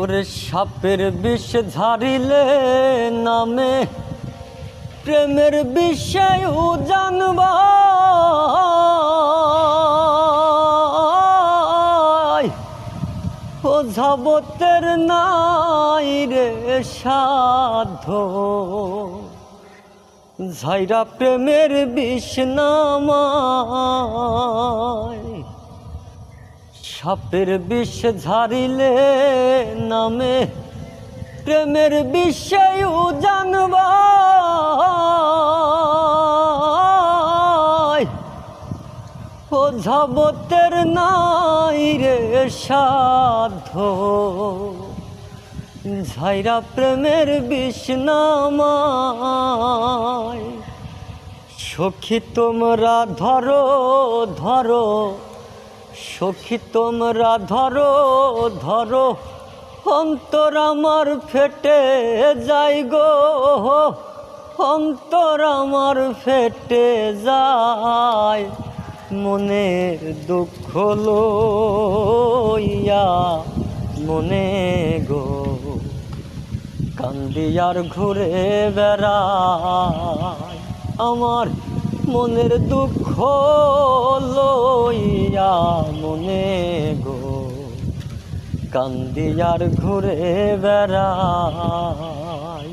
ওরে সাপের বিষ ঝাড়িলে নামে প্রেমের বিষয় জানবা ও জগতের নাই রে সাধ্য ঝাইরা প্রেমের বিষ নামায় সাপের বিষ ঝাড়িলে নামে প্রেমের বিষয় জানবা ও জগতের নাই রে সাধ্য ঝাইরা প্রেমের বিষ নামায় সখী তোমরা ধরো ধরো সখী তোমরা ধরো ধরো অন্তর আমার ফেটে যায় গো অন্তর আমার ফেটে যায় মনের দুঃখ লইয়া মনে গো কান্দি আর ঘুরে বেড়ায় আমার মনের দুঃখ লইয়া মনে গো কান্দি আর ঘুরে বেড়ায়।